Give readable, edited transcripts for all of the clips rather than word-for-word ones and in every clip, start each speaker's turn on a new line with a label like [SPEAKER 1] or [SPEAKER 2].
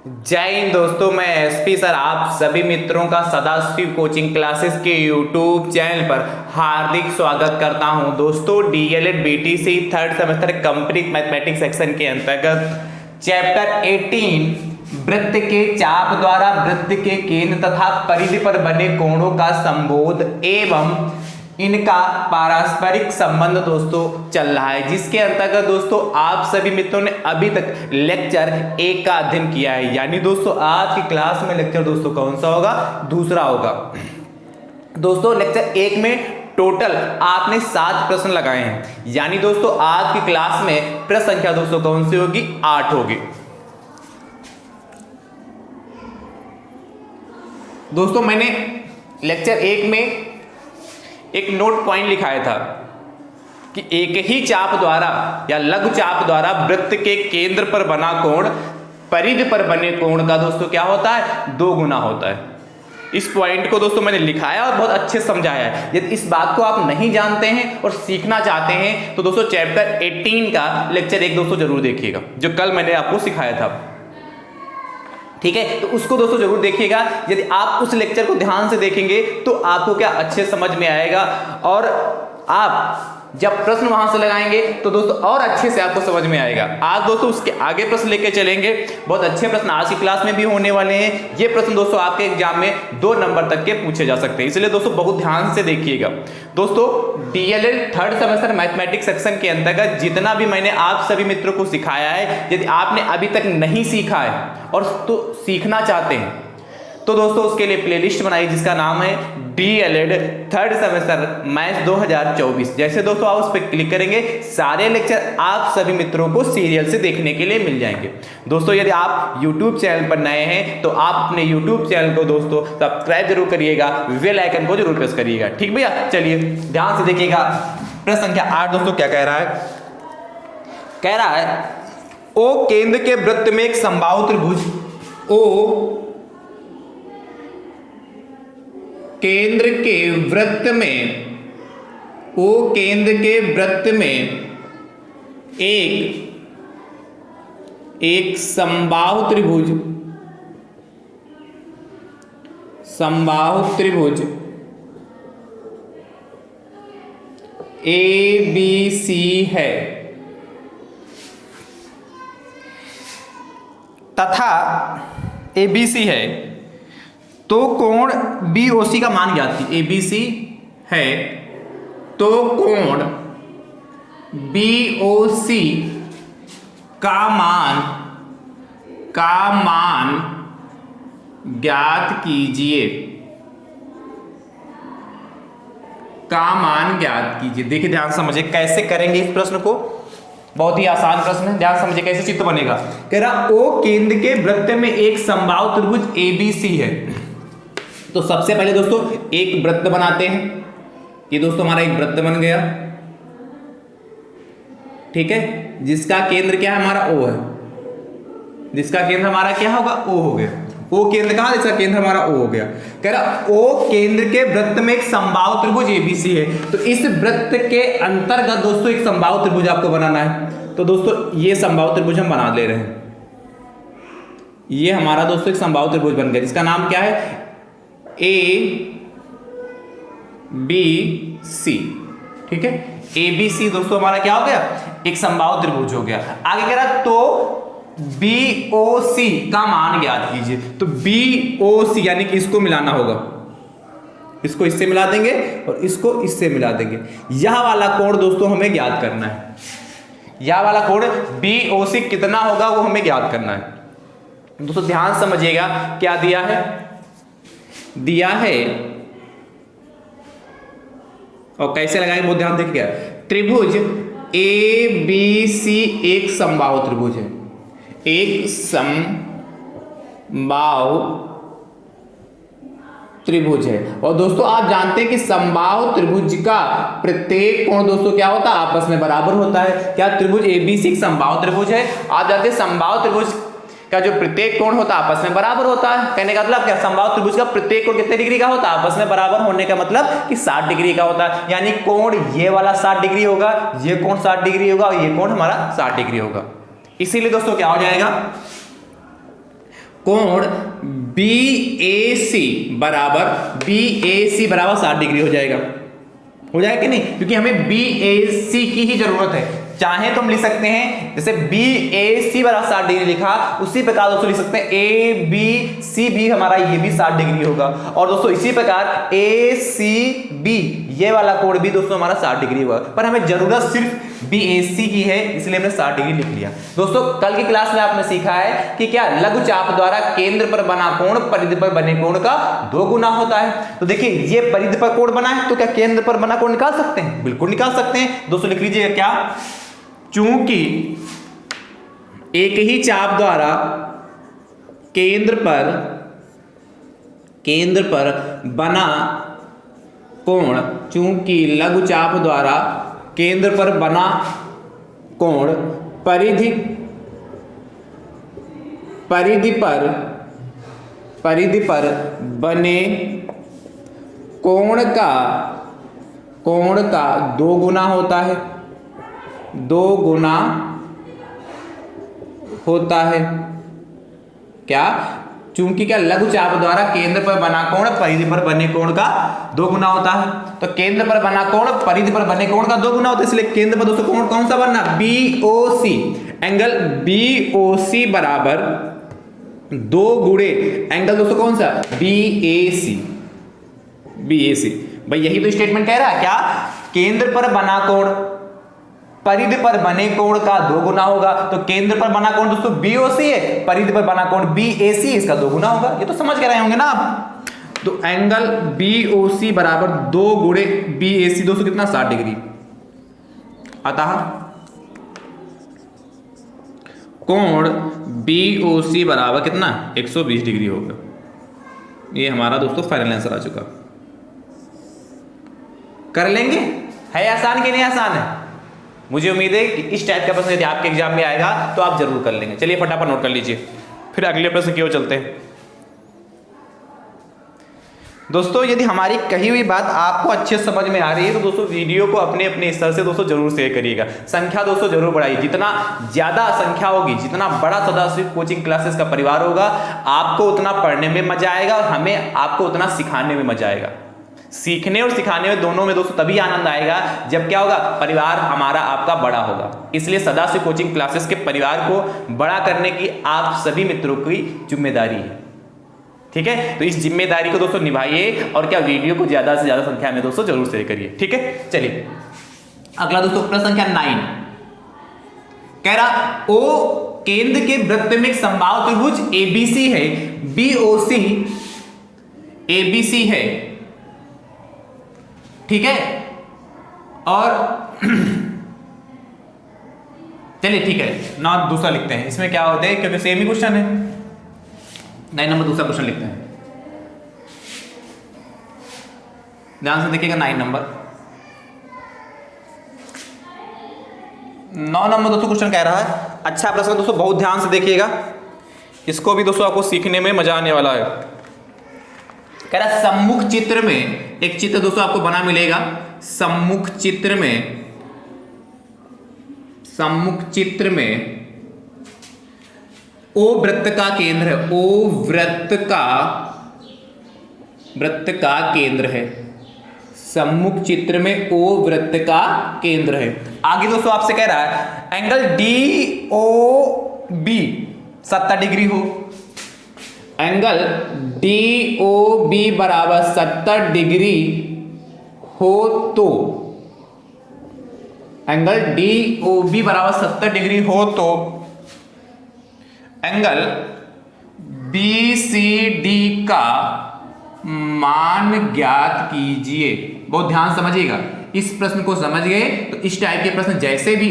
[SPEAKER 1] जय हिंद दोस्तों, मैं एसपी सर आप सभी मित्रों का सदाशिव कोचिंग क्लासेस के यूट्यूब चैनल पर हार्दिक स्वागत करता हूं। दोस्तों DElEd BTC third semester complete mathematics section के अंतर्गत चैप्टर 18 वृत्त के चाप द्वारा वृत्त के केंद्र तथा परिधि पर बने कोणों का संबोध एवं इनका पारस्परिक संबंध दोस्तों चल रहा है, जिसके अंतर्गत दोस्तों आप सभी मित्रों ने अभी तक लेक्चर 1 का अध्ययन किया है। यानी दोस्तों आज की क्लास में लेक्चर दोस्तों कौन सा होगा? दूसरा होगा। दोस्तों लेक्चर 1 में टोटल आपने 7 प्रश्न लगाए हैं। यानी दोस्तों आज की क्लास में प्रश्न संख्या दोस्तों कौन सी होगी? 8 होगी। दोस्तों मैंने लेक्चर 1 में एक नोट पॉइंट लिखाया था कि एक ही चाप द्वारा या लघु चाप द्वारा वृत्त के केंद्र पर बना कोण परिधि पर बने कोण का दोस्तों क्या होता है? 2 गुना होता है। इस पॉइंट को दोस्तों मैंने लिखाया और बहुत अच्छे समझाया है। यदि इस बात को आप नहीं जानते हैं और सीखना चाहते हैं तो दोस्तों चैप्टर 18 का लेक्चर 1 दोस्तों जरूर देखिएगा, जो कल मैंने आपको सिखाया था। ठीक है, तो उसको दोस्तों जरूर देखिएगा। यदि आप उस लेक्चर को ध्यान से देखेंगे तो आपको क्या अच्छे समझ में आएगा और आप जब प्रश्न वहां से लगाएंगे तो दोस्तों और अच्छे से आपको समझ में आएगा। आज दोस्तों उसके आगे प्रश्न लेके चलेंगे। बहुत अच्छे प्रश्न आज की क्लास में भी होने वाले हैं। ये प्रश्न दोस्तों आपके एग्जाम में 2 नंबर तक के पूछे जा सकते हैं, इसलिए दोस्तों बहुत ध्यान से देखिएगा। दोस्तों DElEd third semester mathematics section के अंतर्गत जितना भी मैंने आप सभी मित्रों को सिखाया है, यदि आपने अभी तक नहीं सीखा है और तो सीखना चाहते हैं तो दोस्तों उसके लिए प्लेलिस्ट बनाई जिसका नाम है डीएलएड थर्ड सेमेस्टर मैथ्स 2024। जैसे दोस्तों आप उस पर क्लिक करेंगे सारे लेक्चर आप सभी मित्रों को सीरियल से देखने के लिए मिल जाएंगे। दोस्तों यदि आप यूट्यूब चैनल पर नए हैं तो आप अपने यूट्यूब चैनल को दोस्तों सब्सक्राइब जरूर करिएगा, बेल आइकन को जरूर प्रेस करिएगा। ठीक भैया, चलिए ध्यान से देखिएगा। प्रश्न संख्या 8 दोस्तों क्या कह रहा है? कह रहा है ओ केंद्र के वृत्त में एक समबाहु त्रिभुज ओ केंद्र के वृत्त में एक समबाहु त्रिभुज ABC है तथा ABC है तो कोण BOC का मान ज्ञात कीजिए। ABC है तो कोण BOC का मान ज्ञात कीजिए। देखिए ध्यान समझिए कैसे करेंगे इस प्रश्न को। बहुत ही आसान प्रश्न है, ध्यान समझिए कैसे चित्र बनेगा। कह रहा ओ केंद्र के वृत्त में एक समबाहु त्रिभुज ABC है। तो सबसे पहले दोस्तों एक वृत्त बनाते हैं। ये दोस्तों हमारा एक वृत्त बन गया, ठीक है, जिसका केंद्र क्या है? हमारा O है। जिसका केंद्र हमारा क्या होगा? O हो गया। O केंद्र कहां? इसका केंद्र हमारा O हो गया। कह रहा O केंद्र के वृत्त में एक समबाहु त्रिभुज ABC है। तो इस वृत्त के अंतर्गत दोस्तों एक समबाहु त्रिभुज आपको बनाना है। तो दोस्तों ये समबाहु त्रिभुज हम बना ले रहे हैं। ये हमारा दोस्तों एक समबाहु त्रिभुज बन गया जिसका नाम क्या है? ABC। ठीक है, ABC दोस्तों हमारा क्या हो गया? एक समबाहु त्रिभुज हो गया। आगे कह रहा तो BOC का मान ज्ञात कीजिए। तो BOC यानी कि इसको मिलाना होगा, इसको इससे मिला देंगे और इसको इससे मिला देंगे। यह वाला कोण दोस्तों हमें ज्ञात करना है। यह वाला कोण BOC कितना होगा वो हमें ज्ञात करना है। दोस्तों ध्यान समझिएगा क्या दिया है और कैसे लगाएंगे वो ध्यान देखिएगा। त्रिभुज ABC एक समबाहु त्रिभुज है। एक समबाहु त्रिभुज है और दोस्तों आप जानते हैं कि समबाहु त्रिभुज का प्रत्येक कोण दोस्तों क्या होता है? आपस में बराबर होता है। क्या त्रिभुज ABC एक समबाहु त्रिभुज है? आप जानते हैं समबाहु त्रिभुज का जो प्रत्येक कोण होता है आपस में बराबर होता है। कहने का मतलब क्या? समबाहु त्रिभुज का प्रत्येक कोण कितने डिग्री का होता है? आपस में बराबर होने का मतलब कि 60 डिग्री का होता है। यानी कोण ये वाला 60 डिग्री होगा, ये कोण 60 डिग्री होगा और ये कोण हमारा 60 डिग्री होगा। इसीलिए दोस्तों क्या हो जाएगा, कोण BAC बराबर 60 डिग्री हो जाएगा कि नहीं, क्योंकि हमें BAC की ही जरूरत है। चाहे तो हम लिख सकते हैं जैसे BAC बराबर 60 डिग्री लिखा, उसी प्रकार दोस्तों लिख सकते हैं ABC भी हमारा ये भी 60 डिग्री होगा, और दोस्तों इसी प्रकार ACB ये वाला कोण भी दोस्तों हमारा 60 डिग्री होगा, पर हमें जरूरत सिर्फ BAC की है, इसलिए हमने 60 डिग्री लिख लिया। दोस्तों कल की क्लास में आपने सीखा है कि क्या लघु चाप द्वारा केंद्र पर बना कोण परिधि पर बने कोण का 2 गुना होता है। तो देखिए ये परिधि पर कोण बना है, तो क्या केंद्र पर बना कोण निकाल सकते हैं? बिल्कुल निकाल सकते हैं। दोस्तों लिख लीजिएगा क्या, चूंकि एक ही चाप द्वारा केंद्र पर बना कोण, चूंकि लघु चाप द्वारा केंद्र पर बना कोण परिधि पर बने कोण का 2 गुना होता है, 2 गुना होता है। क्या? चूंकि क्या लघु चाप द्वारा केंद्र पर बना कोण परिधि पर बने कोण का 2 गुना होता है। तो केंद्र पर बना कोण परिधि पर बने कोण का 2 गुना होता है, इसलिए केंद्र पर दोस्तों कोण कौन सा बनना? BOC। एंगल BOC बराबर 2 गुणे एंगल दोस्तों कौन सा? BAC। भाई यही तो स्टेटमेंट कह रहा है, क्या केंद्र पर बना कोण परिधि पर बने कोण का 2 गुना होगा। तो केंद्र पर बना कोण दोस्तों BOC है, परिधि पर बना कोण BAC, इसका 2 गुना होगा। ये तो समझ के रहे होंगे ना आप। तो एंगल BOC बराबर 2 गुणे BAC दोस्तों कितना? 60 डिग्री। अतः कोण BOC बराबर कितना? 120 डिग्री होगा। ये हमारा दोस्तों फाइनल आंसर आ चुका। कर लेंगे? है आसान कि नहीं आसान है? मुझे उम्मीद है कि इस टाइप का प्रश्न यदि आपके एग्जाम में आएगा तो आप जरूर कर लेंगे। चलिए फटाफट नोट कर लीजिए, फिर अगले प्रश्न की ओर चलते हैं। दोस्तों यदि हमारी कही हुई बात आपको अच्छे से समझ में आ रही है तो दोस्तों वीडियो को अपने अपने स्तर से दोस्तों जरूर शेयर करिएगा। संख्या दोस्तों जरूर बढ़ाइए, जितना ज्यादा संख्या होगी, जितना बड़ा सदाशिव कोचिंग क्लासेस का परिवार होगा, आपको उतना पढ़ने में मजा आएगा और हमें आपको उतना सिखाने में मजा आएगा। सीखने और सिखाने में दोनों में दोस्तों तभी आनंद आएगा जब क्या होगा? परिवार हमारा आपका बड़ा होगा। इसलिए सदाशिव कोचिंग क्लासेस के परिवार को बड़ा करने की आप सभी मित्रों की जिम्मेदारी है। ठीक है, तो इस जिम्मेदारी को दोस्तों निभाइए और क्या वीडियो को ज्यादा से ज्यादा संख्या में दोस्तों जरूर शेयर करिए। ठीक है, चलिए अगला दोस्तों प्रश्न संख्या 9 कह रहा ओ केंद्र के वृत्त में समबाहु त्रिभुज ABC है, BOC ABC है। ठीक है, और चलिए ठीक है ना, दूसरा लिखते हैं। इसमें क्या होता है, क्योंकि सेम ही क्वेश्चन है। 9 नंबर दूसरा क्वेश्चन लिखते हैं, ध्यान से देखिएगा। 9 नंबर 9 नंबर दोस्तों क्वेश्चन कह रहा है, अच्छा प्रश्न दोस्तों, बहुत ध्यान से देखिएगा, इसको भी दोस्तों आपको सीखने में मजा आने वाला है। कह रहा है सम्मुख चित्र में, एक चित्र दोस्तों आपको बना मिलेगा। सम्मुख चित्र में ओ वृत्त का केंद्र है, ओ वृत्त का केंद्र है। सम्मुख चित्र में ओ वृत्त का केंद्र है। आगे दोस्तों आपसे कह रहा है एंगल DOB 70 डिग्री हो। एंगल DOB बराबर 70 डिग्री हो तो, एंगल DOB बराबर 70 डिग्री हो तो एंगल BCD का मान ज्ञात कीजिए। बहुत ध्यान समझिएगा, इस प्रश्न को समझ गए तो इस टाइप के प्रश्न जैसे भी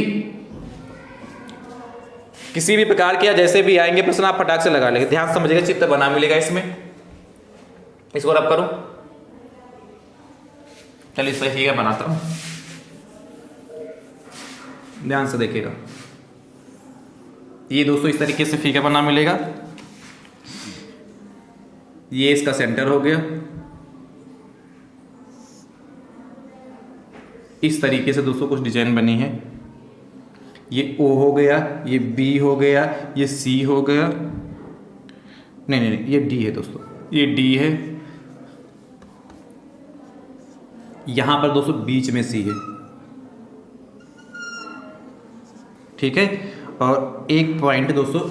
[SPEAKER 1] किसी भी प्रकार के या जैसे भी आएंगे प्रश्न आप फटाक से लगा लेंगे। ध्यान समझिएगा, चित्र बना मिलेगा इसमें, इसको रब करो। चलिए इस पर बनाता हूं, ध्यान से देखिएगा। ये दोस्तों इस तरीके से फिगर बना मिलेगा। ये इसका सेंटर हो गया, इस तरीके से दोस्तों कुछ डिजाइन बनी है। ये O हो गया, ये B हो गया, ये C हो गया, नहीं नहीं नहीं, ये डी है दोस्तों, ये डी है, यहां पर दोस्तों बीच में सी है, ठीक है। और एक पॉइंट दोस्तों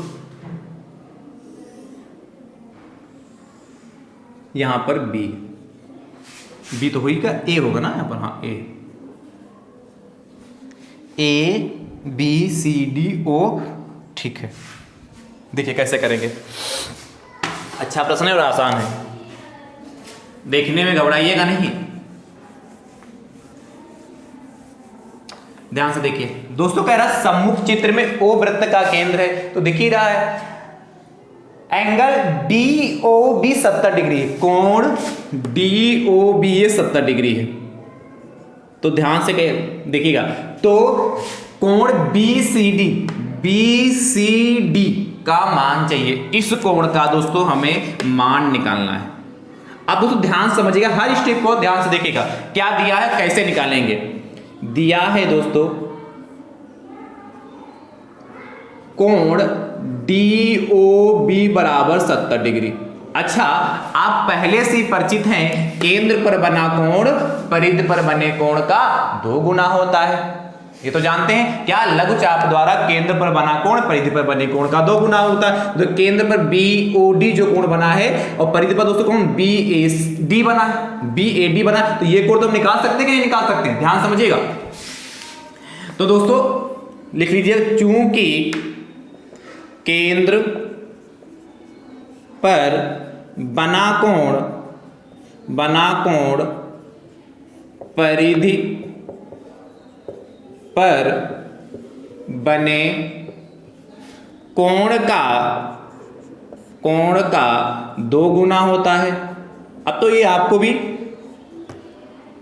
[SPEAKER 1] यहां पर बी, बी तो हुई क्या, ए होगा ना यहां पर, हाँ ए बी सी डी ओ, ठीक है। देखिए कैसे करेंगे, अच्छा प्रश्न है और आसान है, देखने में घबराइएगा नहीं, ध्यान से देखिए दोस्तों। कह रहा सम्मुख चित्र में ओ वृत्त का केंद्र है, तो दिख ही रहा है angle D O B 70 degree है, कोण डी ओ बी ये 70 डिग्री है। तो ध्यान से देखिएगा, तो कोण बी सी डी का मान चाहिए, इस कोण का दोस्तों हमें मान निकालना है। अब दोस्तों ध्यान समझिएगा, हर स्टेप को ध्यान से देखिएगा, क्या दिया है कैसे निकालेंगे। दिया है दोस्तों कोण डी ओ बी बराबर 70 डिग्री। अच्छा, आप पहले से परिचित हैं, केंद्र पर बना कोण परिधि पर बने कोण का 2 गुना होता है, ये तो जानते हैं। क्या, लघु चाप द्वारा केंद्र पर बना कोण परिधि पर बने कोण का 2 गुना होता है। तो केंद्र पर बी ओ डी जो कोण बना है और परिधि पर दोस्तों कोण बी ए डी बना है, बी ए डी बना, तो ये कोण तो हम निकाल सकते हैं कि नहीं निकाल सकते हैं, ध्यान समझिएगा। तो दोस्तों लिख लीजिए, चूंकि केंद्र पर बना कोण परिधि पर बने कोण का 2 गुना होता है। अब तो ये आपको भी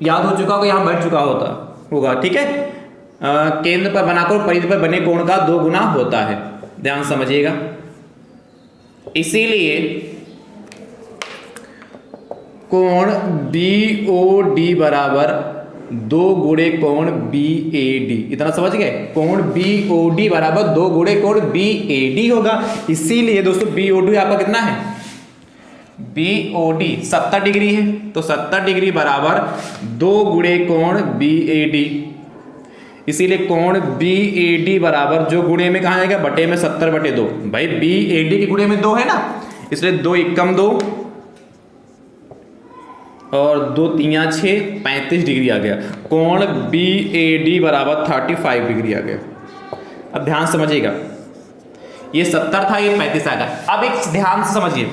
[SPEAKER 1] याद हो चुका होगा, यहां बैठ चुका होगा, ठीक है। केंद्र पर बना कोण परिधि पर बने कोण का 2 गुना होता है, ध्यान समझिएगा। इसीलिए कोण बी ओ डी बराबर 2 गुणे कोण बी ए डी, इतना समझ गए। कोण बी ओ डी बराबर 2 गुणे कोण बी ए डी होगा। इसीलिए दोस्तों बी ओ डी आपका कितना है, बी ओ डी 70 डिग्री है, तो 70 डिग्री बराबर 2 गुणे कोण बी ए डी। इसीलिए कोण बी ए डी बराबर, जो गुणे में कहा जाएगा बटे में 70 बटे 2, भाई बी ए डी के गुणे में 2 है ना, इसलिए 2 एकम 2 और 2 तिया 6, 35 डिग्री आ गया। कोण बी ए डी बराबर 35 डिग्री आ गया। अब ध्यान समझिएगा, ये 70 था, ये 35 आ गया। अब एक ध्यान से समझिए,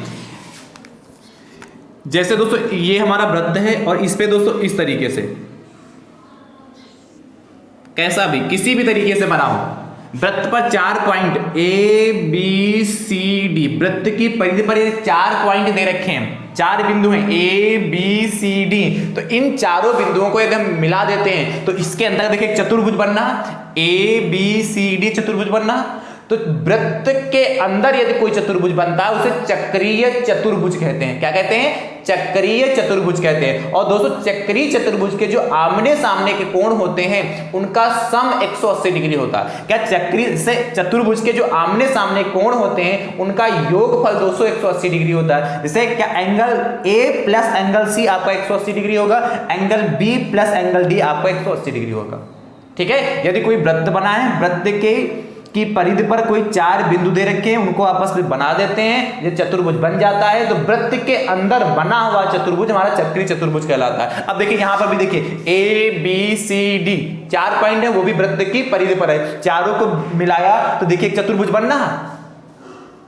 [SPEAKER 1] जैसे दोस्तों ये हमारा वृत्त है और इस पे दोस्तों इस तरीके से, कैसा भी किसी भी तरीके से बना हो, वृत्त पर 4 point A B C D, वृत्त की परिधि पर 4 पॉइंट दे रखे हैं, 4 बिंदु हैं ए बी सी डी। तो इन चारों बिंदुओं को यदि हम मिला देते हैं तो इसके अंदर देखिए चतुर्भुज बनना, ए बी सी डी चतुर्भुज बनना। तो वृत्त के अंदर यदि कोई चतुर्भुज बनता है उसे चक्रीय चतुर्भुज कहते हैं। क्या कहते हैं, चक्रीय चतुर्भुज कहते हैं। और दोस्तों चक्रीय चतुर्भुज के जो आमने सामने के कोण होते हैं उनका सम 180 डिग्री होता है। क्या, चक्रीय से चतुर्भुज के जो आमने सामने कोण होते हैं उनका योगफल 180 डिग्री होता है। जैसे क्या, angle A plus angle C आपका 180 डिग्री होगा, angle B plus angle D आपका 180 डिग्री होगा, ठीक है। यदि कोई वृत्त बना है, वृत्त की परिधि पर कोई 4 बिंदु दे रखे हैं, उनको आपस में बना देते हैं, ये चतुर्भुज बन जाता है। तो वृत्त के अंदर बना हुआ चतुर्भुज हमारा चक्रीय चतुर्भुज कहलाता है। अब देखिए यहां पर भी देखिए A B C D 4 point है, वो भी वृत्त की परिधि पर है, चारों को मिलाया तो देखिए चतुर्भुज बनना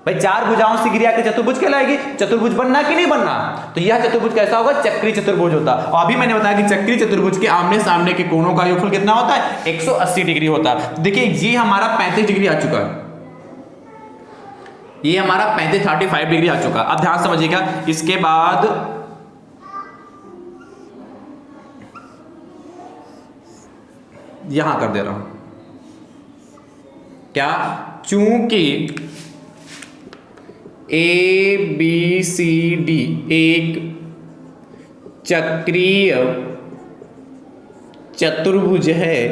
[SPEAKER 1] भाई, 4 भुजाओं से घिरी आकर चतुर्भुज कहलाएगी। चतुर्भुज बनना कि नहीं बनना, तो यह चतुर्भुज कैसा होगा, चक्रीय चतुर्भुज होता है। और अभी मैंने बताया कि चक्रीय चतुर्भुज के आमने सामने के कोणों का योगफल कितना होता है, 180 डिग्री होता है। देखिए ये हमारा 35 डिग्री आ चुका है, ये हमारा 35 डिग्री आ चुका। अब ध्यान समझिएगा, इसके बाद यहां कर दे रहा हूं, क्या, चूंकि ए बी सी डी एक चक्रीय चतुर्भुज है,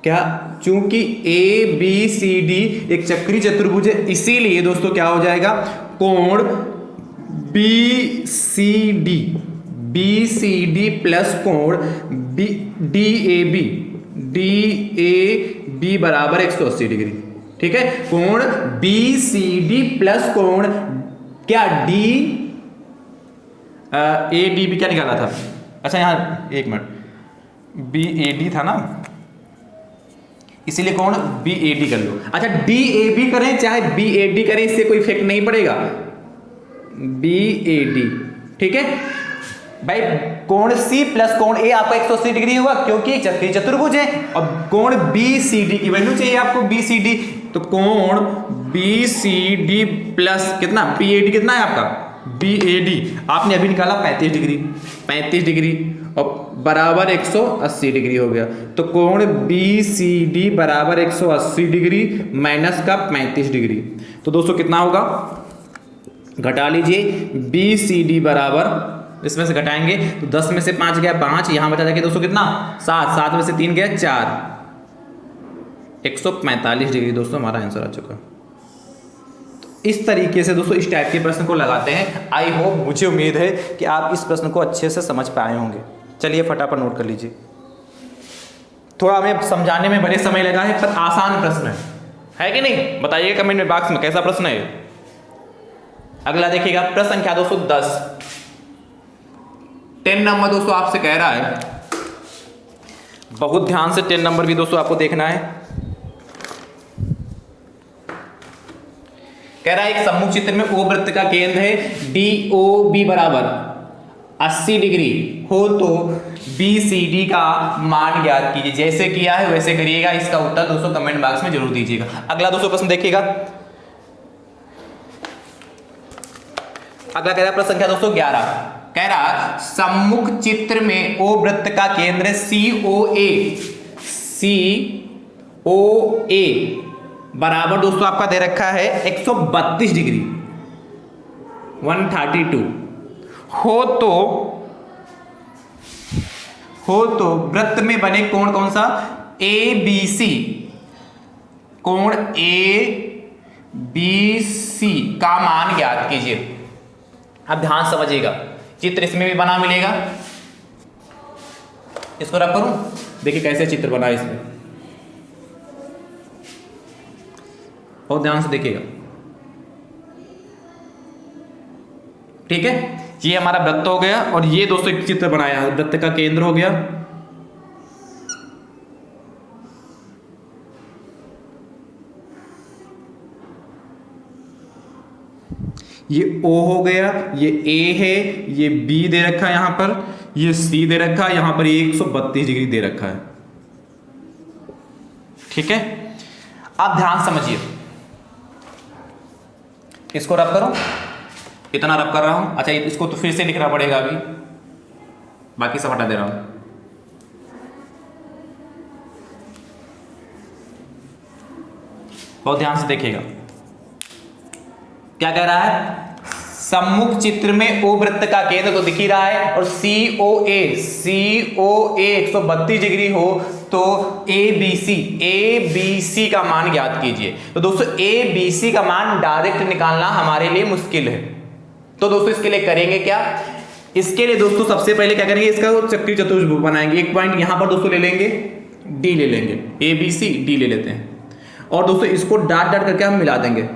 [SPEAKER 1] क्या, चूंकि ए बी सी डी एक चक्रीय चतुर्भुज है, इसीलिए दोस्तों क्या हो जाएगा, कोण बी सी डी प्लस कोण डी ए बी बराबर 180 डिग्री। ठीक है, कोण बी सी डी प्लस कोण क्या डी ए डी बी क्या निकाला था, अच्छा यहाँ एक मिनट, बी ए डी था ना, इसीलिए कौन बी ए डी कर लो। अच्छा डी ए बी करें चाहे बी ए डी करें, इससे कोई इफेक्ट नहीं पड़ेगा, बी ए डी। ठीक है भाई, कोण सी प्लस कोण ए आपका 180 डिग्री होगा क्योंकि चक्रीय चतुर्भुज है, और कोण बी सी डी की वैल्यू चाहिए आपको, बी सी डी, तो कोण बी सी डी प्लस कितना बी ए डी कितना है आपका, बी ए डी आपने अभी निकाला 35 डिग्री और बराबर 180 डिग्री हो गया, तो कोण बी सी डी बराबर 180 डिग्री माइनस का 35 डिग्री। तो दोस्तों कितना होगा, घटा लीजिए, बी सी डी बराबर, इसमें से घटाएंगे तो 10 में से 5 गया 5, यहां बचा जाएगा दोस्तों कितना 7, 7 में से 3 गया 4, 145 डिग्री दोस्तों हमारा आंसर आ चुका। इस तरीके से दोस्तों इस टाइप के प्रश्न को लगाते हैं। आई होप, मुझे उम्मीद है कि आप इस प्रश्न को अच्छे से समझ पाए होंगे। चलिए फटाफट नोट कर लीजिए, थोड़ा हमें समझाने में बड़े समय लगा है पर आसान प्रश्न है कि नहीं, बताइए कमेंट में बॉक्स में कैसा प्रश्न है। अगला देखिएगा प्रश्न संख्या 210, 10 नंबर दोस्तों आपसे कह रहा है, बहुत ध्यान से 10 नंबर भी दोस्तों आपको देखना है। कह रहा है एक सम्मुख चित्र में ओ वृत्त का केंद्र है डी ओ बी बराबर 80 डिग्री हो तो बी सी डी का मान ज्ञात कीजिए। जैसे किया है वैसे करिएगा, इसका उत्तर दोस्तों कमेंट बॉक्स में जरूर दीजिएगा। अगला दोस्तों प्रश्न देखिएगा, अगला कह रहा है प्रश्न संख्या दोस्तों 11, कह रहा सम्मुख चित्र में ओ वृत्त का केंद्र सी ओ ए बराबर दोस्तों आपका दे रखा है 132 डिग्री 132 हो तो वृत्त में बने कोण कौन सा, ए बी सी, कोण ए बी सी का मान ज्ञात कीजिए। अब ध्यान समझिएगा, चित्र इसमें भी बना मिलेगा, इसको रब करूं, देखिए कैसे चित्र बना है इसमें, और ध्यान से देखिएगा। ठीक है, ये हमारा वृत्त हो गया और ये दोस्तों एक चित्र बनाया, वृत्त का केंद्र हो गया। ये O हो गया, ये A है, ये B दे रखा है यहां पर, ये C दे रखा है यहां पर, ये 132 डिग्री दे रखा है। ठीक है, आप ध्यान समझिए, इसको रब करो, इतना रब कर रहा हूं। अच्छा इसको तो फिर से लिखना पड़ेगा, अभी बाकी सब हटा दे रहा हूं। बहुत ध्यान से देखिएगा, क्या कह रहा है, सम्मुख चित्र में ओ वृत्त का केंद्र तो दिख ही रहा है, और सी ओ ए 132 डिग्री हो तो ए बी सी का मान ज्ञात कीजिए। तो दोस्तों ए बी सी का मान डायरेक्ट निकालना हमारे लिए मुश्किल है, तो दोस्तों इसके लिए करेंगे क्या, इसके लिए दोस्तों सबसे पहले क्या करेंगे, इसका चक्रीय चतुर्भुज बनाएंगे। एक पॉइंट यहां पर दोस्तों ले लेंगे, डी ले लेंगे, ए बी सी डी ले लेते हैं, और दोस्तों इसको डाट डाट करके हम मिला देंगे।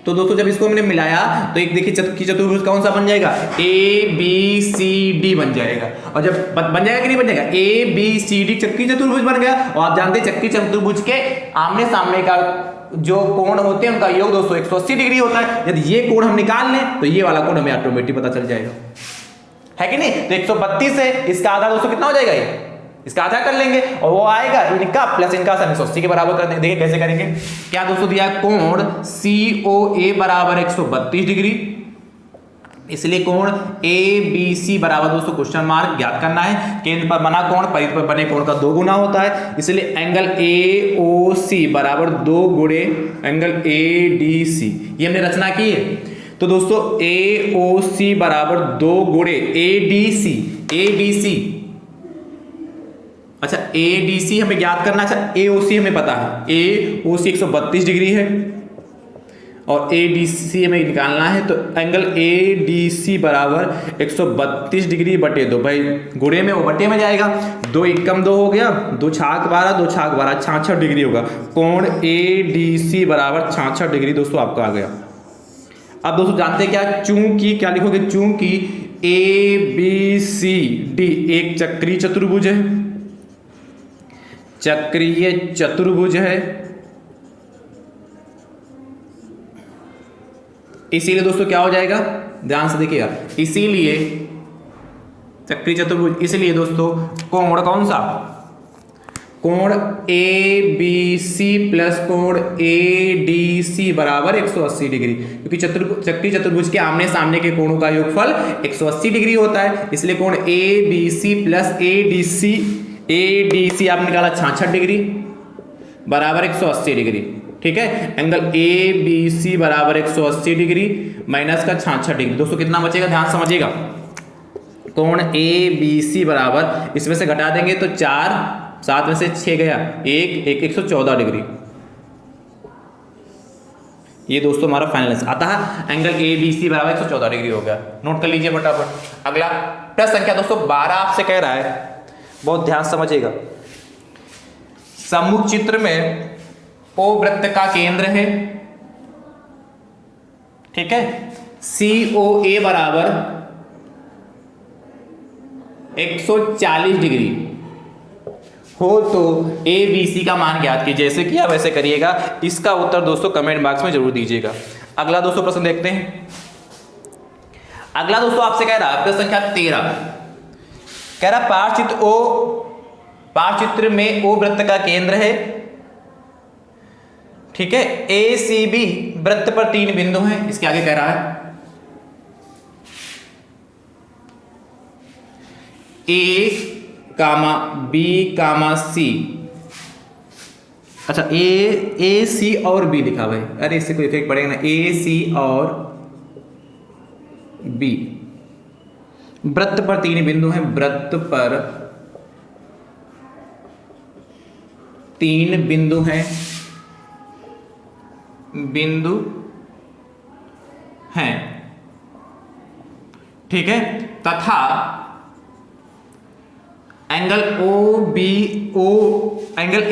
[SPEAKER 1] तो दोस्तों जब इसको हमने मिलाया तो एक देखिए चक्रीय चतुर्भुज कौन सा बन जाएगा, ए बी सी डी बन जाएगा। और जब बन जाएगा कि नहीं बन जाएगा, ए बी सी डी चक्रीय चतुर्भुज बन गया। और आप जानते हैं चक्रीय चतुर्भुज के आमने सामने का जो कोण होते हैं उनका योग दोस्तों 180 डिग्री होता है। यदि ये कोण हम निकाल लें तो ये वाला कोण हमें ऑटोमेटिक पता चल जाएगा, है कि नहीं। तो 132 है, इसका आधा दोस्तों कितना हो जाएगा, ये इसका आधा कर लेंगे और वो आएगा इनका प्लस इनका 180 के बराबर कर देंगे। देखिए कैसे करेंगे, क्या दोस्तों दिया, कोण सी ओ ए बराबर 132 डिग्री, इसलिए कोण ए बी सी बराबर दोस्तों क्वेश्चन मार्क ज्ञात करना है। केंद्र पर बना कोण परिधि पर बने कोण का 2 गुना होता है, इसलिए एंगल ए ओ सी बराबर 2 गुणे एंगल ए डी सी, ये हमने रचना की है। तो दोस्तों ए ओ सी बराबर 2 गुणे ए डी सी अच्छा ADC हमें ज्ञात करना, अच्छा AOC हमें पता है, AOC 132 डिग्री है और ADC हमें निकालना है, तो एंगल ADC बराबर 132 डिग्री बटे 2, भाई गुणे में वो बटे में जाएगा, 2 एकम 2 हो गया, 2 छाक 12, 2 छाक 12, 66 डिग्री होगा। कोण ADC बराबर 66 डिग्री दोस्तों आपका आ गया। अब दोस्तों जानते हैं क्या, चूंकि क्या लिखोगे, चूंकि ABCD एक चक्रीय चतुर्भुज है, चक्रीय चतुर्भुज है, इसीलिए दोस्तों क्या हो जाएगा, ध्यान से देखिएगा, इसीलिए चक्रीय चतुर्भुज, इसलिए दोस्तों कोण कौन सा, कोण ABC प्लस कोण ADC बराबर 180 डिग्री, क्योंकि चक्रीय चतुर्भुज के आमने सामने के कोणों का योगफल 180 डिग्री होता है, इसलिए कोण ABC प्लस ADC आप निकाला 66 डिग्री बराबर 180 डिग्री। ठीक है, एंगल ABC बराबर 180 डिग्री माइनस का 66 डिग्री, दोस्तों कितना बचेगा, ध्यान समझिएगा, कोण ABC बराबर, इसमें से घटा देंगे तो 4, 7 में से 6 गया, 114 डिग्री। ये दोस्तों हमारा फाइनल अतः एंगल ABC बराबर 114 डिग्री हो गया। नोट कर लीजिए फटाफट। अगला प्रश्न संख्या दोस्तों 12 आपसे कह रहा है, बहुत ध्यान समझिएगा, सम्मुख चित्र में O वृत्त का केंद्र है, ठीक है, COA बराबर 140 डिग्री हो तो ABC का मान ज्ञात कीजिए। जैसे किया वैसे करिएगा, इसका उत्तर दोस्तों कमेंट बॉक्स में जरूर दीजिएगा। अगला दोस्तों प्रश्न देखते हैं। अगला दोस्तों आपसे कह रहा है प्रश्न संख्या 13, कह रहा पाठचित्र में O वृत्त का केंद्र है, ठीक है, ACB वृत्त पर 3 बिंदु हैं, इसके आगे कह रहा है A, B, C, अच्छा A, C और B लिखा हुआ है, अरे इससे कोई इफेक्ट पड़ेगा ना, A, C और B वृत्त पर 3 बिंदु हैं, वृत्त पर 3 बिंदु हैं, ठीक है, तथा एंगल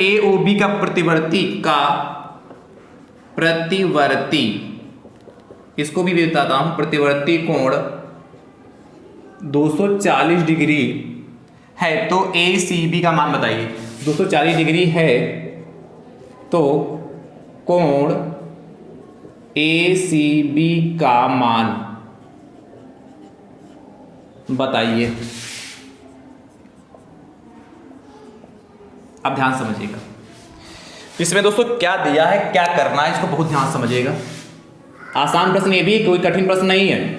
[SPEAKER 1] AOB का प्रतिवर्ती, इसको भी बताता हूं, प्रतिवर्ती कोण 240 डिग्री है, तो ACB का मान बताइए। 240 डिग्री है तो कोण ACB का मान बताइए। अब ध्यान समझिएगा, इसमें दोस्तों क्या दिया है, क्या करना है, इसको बहुत ध्यान समझिएगा। आसान प्रश्न ये भी, कोई कठिन प्रश्न नहीं है।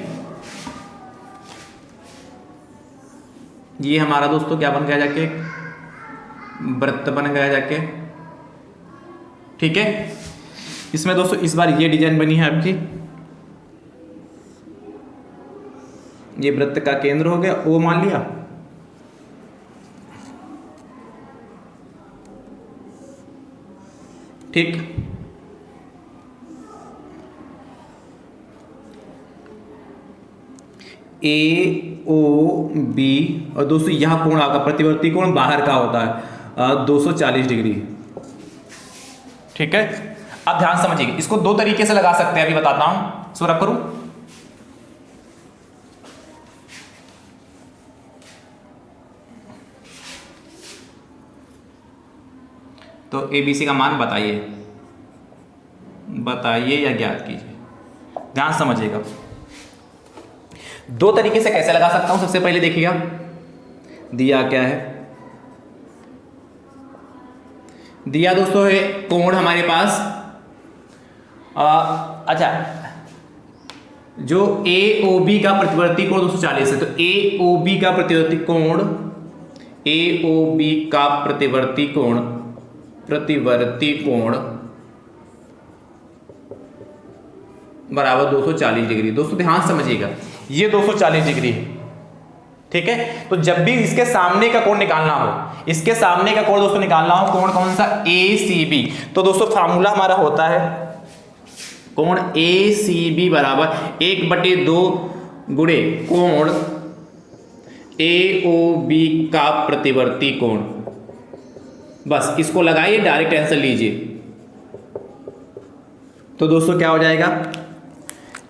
[SPEAKER 1] ये हमारा दोस्तों क्या बन गया जाके, वृत्त बन गया जाके, ठीक है। इसमें दोस्तों इस बार ये डिजाइन बनी है आपकी, ये वृत्त का केंद्र हो गया, O मान लिया, ठीक, AOB, और दोस्तों यह कोण आपका प्रतिवर्ती कोण बाहर का होता है 240 डिग्री, ठीक है। अब ध्यान समझिए, इसको 2 तरीके से लगा सकते हैं, अभी बताता हूं, इसको रख करूं, तो ABC का मान बताइए या ज्ञात कीजिए। ध्यान समझिएगा, 2 तरीके से कैसे लगा सकता हूं। सबसे पहले देखिएगा दिया क्या है, दिया दोस्तों है कोण हमारे पास, अच्छा जो AOB का प्रतिवर्ती कोण 240 है, तो AOB का प्रतिवर्ती कोण बराबर 240 डिग्री। दोस्तों ध्यान समझिएगा, ये 240 डिग्री है, ठीक है। तो जब भी इसके सामने का कोण निकालना हो, इसके सामने का कोण दोस्तों निकालना हो, कोण कौन सा, ACB, तो दोस्तों फार्मूला हमारा होता है कोण ACB बराबर 1/2 गुणे कोण AOB का प्रतिवर्ती कोण। बस इसको लगाइए, डायरेक्ट आंसर लीजिए। तो दोस्तों क्या हो जाएगा,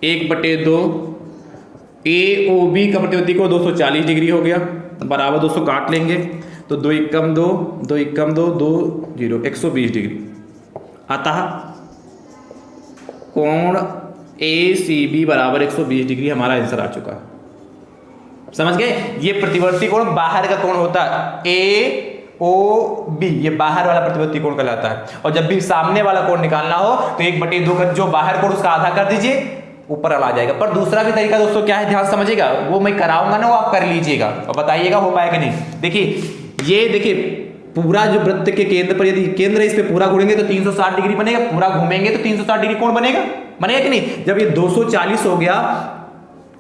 [SPEAKER 1] 1/2 AOB का प्रतिवर्ती कोण 240 डिग्री हो गया, बराबर दोस्तों काट लेंगे तो 2 एकम 2, 2 एकम 2, 2 0, 120 डिग्री। अतः कोण ACB बराबर 120 डिग्री हमारा आंसर आ चुका है। समझ गए, ये प्रतिवर्ती कोण बाहर का कोण होता है, AOB, ये बाहर वाला प्रतिवर्ती कोण कहलाता है। और जब भी सामने वाला कोण निकालना हो तो 1/2 का जो बाहर कोण उसका आधा कर दीजिए, ऊपर आ जाएगा। पर दूसरा भी तरीका दोस्तों क्या है, ध्यान समझिएगा, वो मैं कराऊंगा ना, वो आप कर लीजिएगा और बताइएगा हो पाएगा नहीं। देखिए ये देखिए पूरा जो वृत्त के केंद्र पर यदि केंद्र इस पे पूरा घूमेंगे तो 360 डिग्री बनेगा, पूरा घूमेंगे तो 360 डिग्री कोण बनेगा, बनेगा कि नहीं। जब ये 240 हो गया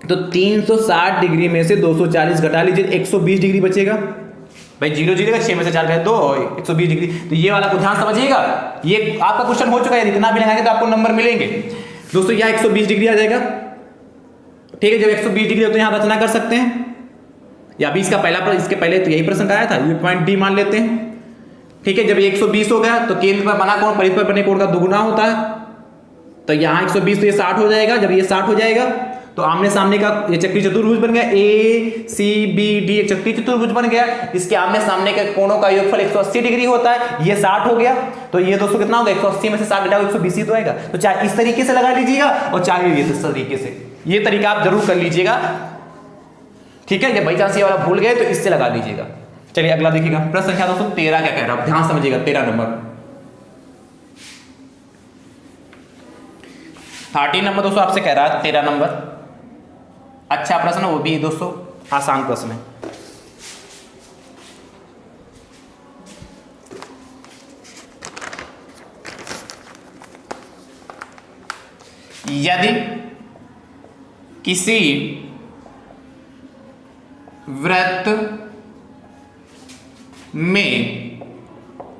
[SPEAKER 1] तो 360 डिग्री में से 240 घटा लीजिए, 120 डिग्री बचेगा। भाई 0 0 का 6 में से 4 गए 2, 120 डिग्री। तो ये वाला को ध्यान समझिएगा, ये आपका क्वेश्चन हो चुका है, इतना भी लगाएंगे तो आपको नंबर मिलेंगे दोस्तों। यहाँ 120 डिग्री आ जाएगा, ठीक है। जब 120 डिग्री हो तो यहाँ रचना कर सकते हैं, या अभी इसका पहला प्रश्न, इसके पहले तो यही प्रश्न आया था, ये पॉइंट डी मान लेते हैं, ठीक है। जब ये 120 हो गया तो केंद्र पर बना कोण परिधि पर बने कोण का दुगुना होता है, तो यहाँ 120 तो ये 60 हो जाएगा। जब ये 60 हो जाएगा तो आमने सामने का ये चक्री चतुर्भुज बन गया, ACBD एक चक्री चतुर्भुज बन गया। इसके आमने सामने के कोणों का योगफल 180 डिग्री होता है, ये 60 हो गया। तो ये दोस्तों कितना होगा, 180 में से 60 घटाओ 120 ही तो आएगा। तो चाहे इस तरीके से लगा लीजिएगा और चाहे ये इस तरीके से, ये तरीका आप जरूर कर लीजिएगा, ठीक है। जब बाई चांस ये वाला भूल गए तो इससे लगा लीजिएगा। चलिए अगला देखिएगा, प्रश्न संख्या दोस्तों 13 क्या कह रहा है, ध्यान समझिएगा, 13 नंबर। 13 नंबर दोस्तों आपसे कह रहा है, 13 नंबर अच्छा प्रश्न, वो भी दोस्तों आसान प्रश्न है। यदि किसी वृत्त में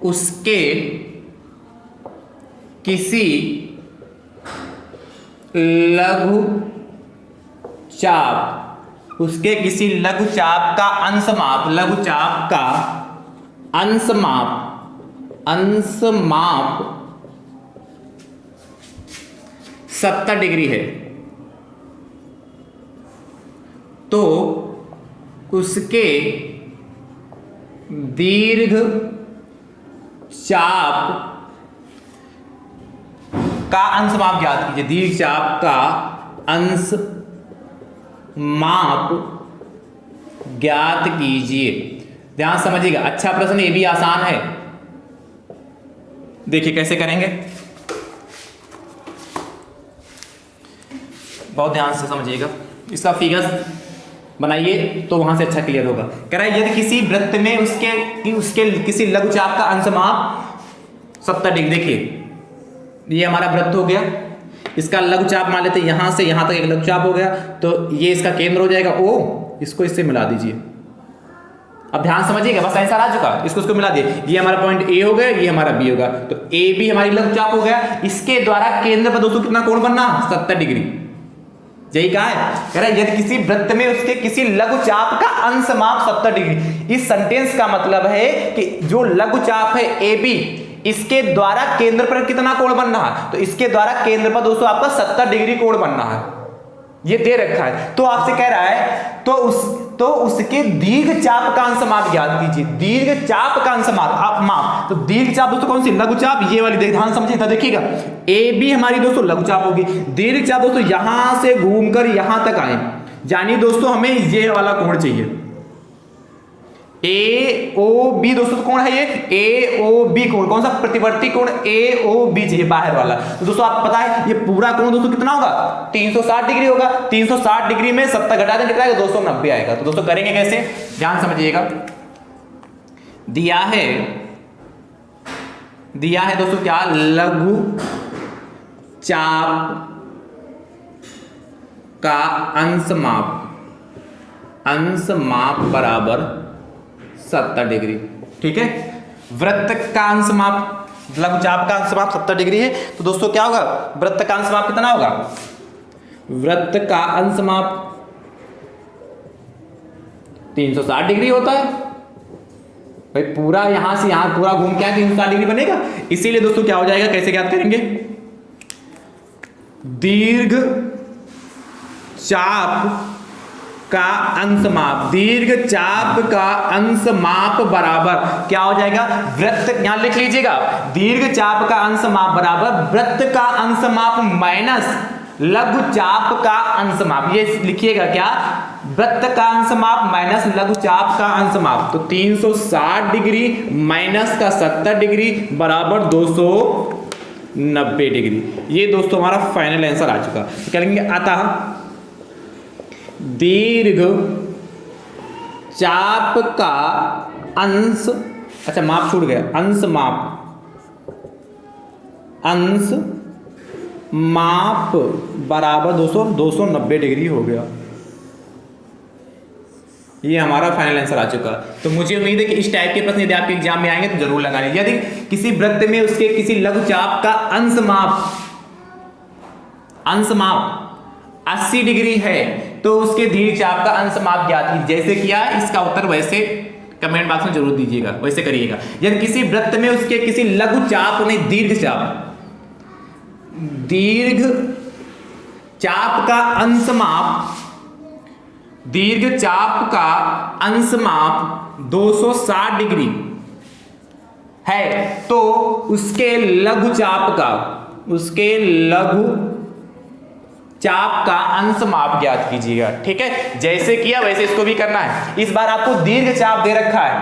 [SPEAKER 1] उसके किसी लघु चाप, उसके किसी लघु चाप का अंश माप, लघु चाप का अंश माप 70 डिग्री है, तो उसके दीर्घ चाप का अंश माप ज्ञात कीजिए। दीर्घ चाप का अंश माप ज्ञात कीजिए। ध्यान समझिएगा, अच्छा प्रश्न, ये भी आसान है। देखिए कैसे करेंगे, बहुत ध्यान से समझिएगा। इसका फिगर बनाइए तो वहां से अच्छा क्लियर होगा। कह रहा है यदि किसी वृत्त में उसके किसी लघुचाप का अंश माप 70 डिग्री, देखिए ये हमारा वृत्त हो गया, इसका लघुचाप मान लेते हैं, यहां से यहां तक एक लघुचाप हो गया, तो ये इसका केंद्र हो जाएगा O, इसको इससे मिला दीजिए। अब ध्यान समझिएगा, बस आंसर आ चुका, इसको मिला दिए, ये हमारा पॉइंट A हो गया, ये हमारा B होगा, तो AB हमारी लघुचाप हो गया। इसके द्वारा केंद्र पर दोस्तों कितना कोण बनना, 70 डिग्री। यही कहा है, कह रहा है यदि किसी वृत्त में उसके किसी लघुचाप का अंश माप 70 डिग्री। इस सेंटेंस का मतलब है कि जो लघुचाप है AB, इसके द्वारा केंद्र पर कितना कोण बनना है, तो इसके द्वारा केंद्र पर दोस्तों आपका 70 डिग्री कोण बनना है, ये दे रखा है। तो आपसे कह रहा है तो उसके दीर्घ चाप का अंश माप ज्ञात कीजिए। दीर्घ चाप का अंश माप, तो दीर्घ चाप दोस्तों कौन सी, लघुचाप, ये वाली ध्यान समझिए, देखिएगा AB हमारी दोस्तों लघुचाप होगी। दीर्घ चाप दोस्तों यहां से घूमकर यहां तक आए, यानी दोस्तों हमें ये वाला कोण चाहिए, AOB दोस्तों कौन है ये, AOB कोण, कौन सा, प्रतिवर्ती कोण AOB चाहिए, बाहर वाला। तो दोस्तों आप पता है ये पूरा कोण दोस्तों कितना होगा, 360 डिग्री होगा। 360 डिग्री में 70 घटा दें कितना आएगा, 290 आएगा। तो दोस्तों करेंगे कैसे, ध्यान समझिएगा। दिया है दोस्तों क्या, लघु चाप का अंश माप, अंश माप बराबर 70 डिग्री। ठीक है, वृत्त का अंश माप, लघुचाप का अंश माप 70 डिग्री है। तो दोस्तों क्या होगा, वृत्त का अंश माप कितना होगा, वृत्त का अंश माप 360 डिग्री होता है भाई। पूरा यहां से यहां पूरा घूम के 360 डिग्री बनेगा। इसीलिए दोस्तों क्या हो जाएगा, कैसे ज्ञात करेंगे, दीर्घ चाप का अंश माप, दीर्घ चाप का अंश माप बराबर क्या हो जाएगा, वृत्त, यहां लिख लीजिएगा, दीर्घ चाप का अंश माप बराबर वृत्त का अंश माप माइनस लघु चाप का अंश माप। ये लिखिएगा क्या, वृत्त का अंश माप माइनस लघु चाप का अंश माप। तो 360 डिग्री माइनस का 70 डिग्री बराबर 290 डिग्री। ये दोस्तों हमारा फाइनल आंसर आ चुका। तो क्या लिखेंगे, अतः दीर्घ चाप का अंश, अच्छा माप छूट गया, अंश माप, अंश माप बराबर 290 डिग्री हो गया। ये हमारा फाइनल आंसर आ चुका। तो मुझे उम्मीद है कि इस टाइप के प्रश्न यदि आपके एग्जाम में आएंगे तो जरूर लगाने। यदि किसी वृत्त में उसके किसी लघु चाप का अंश माप 80 डिग्री है तो उसके दीर्घ चाप का अंश माप ज्ञात कीजिए। जैसे किया, इसका उत्तर वैसे कमेंट बॉक्स में जरूर दीजिएगा, वैसे करिएगा। यदि किसी वृत्त में उसके किसी लघु चाप नहीं दीर्घ चाप का अंश माप, दीर्घ चाप का अंश माप 260 डिग्री है तो उसके लघु चाप का अंश माप ज्ञात कीजिएगा। ठीक है, जैसे किया वैसे इसको भी करना है। इस बार आपको दीर्घ चाप दे रखा है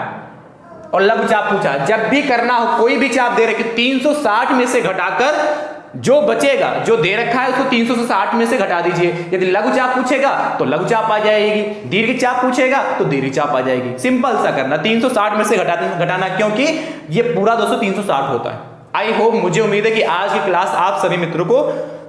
[SPEAKER 1] और लघु चाप पूछा। जब भी करना हो, कोई भी चाप दे रखी, 360 में से घटाकर जो बचेगा, जो दे रखा है उसको 360 में से घटा दीजिए। यदि लघु चाप पूछेगा तो लघु चाप आ जाएगी, दीर्घ चाप पूछेगा तो दीर्घ चाप आ जाएगी। सिंपल सा करना, 360 में से घटाना, क्योंकि ये पूरा दोस्तों 360 होता है। आई होप, मुझे उम्मीद है कि आज की क्लास आप सभी मित्रों को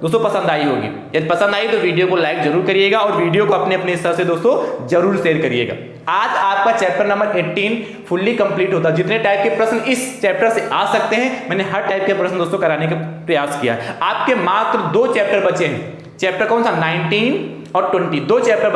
[SPEAKER 1] दोस्तों पसंद आई होगी। यदि पसंद आई तो वीडियो को लाइक जरूर करिएगा और वीडियो को अपने अपने हिसाब से दोस्तों जरूर शेयर करिएगा। आज आपका चैप्टर नंबर 18 फुल्ली कंप्लीट होता है। जितने टाइप के प्रश्न इस चैप्टर से आ सकते हैं, मैंने हर टाइप के प्रश्न दोस्तों कराने का प्रयास किया है। आपके मात्र 2 चैप्टर बचे हैं। चैप्टर कौन सा, 19 और 20, 2 चैप्टर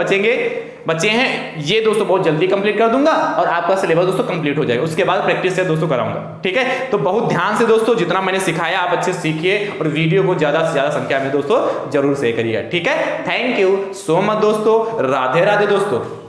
[SPEAKER 1] बचे हैं। ये दोस्तों बहुत जल्दी कंप्लीट कर दूंगा और आपका सिलेबस दोस्तों कंप्लीट हो जाएगा। उसके बाद प्रैक्टिस से दोस्तों कराऊंगा। ठीक है, तो बहुत ध्यान से दोस्तों जितना मैंने सिखाया आप अच्छे से सीखिए और वीडियो को ज्यादा से ज्यादा संख्या में दोस्तों जरूर शेयर करिएगा। ठीक है, थैंक यू सो मच दोस्तों। राधे राधे दोस्तों।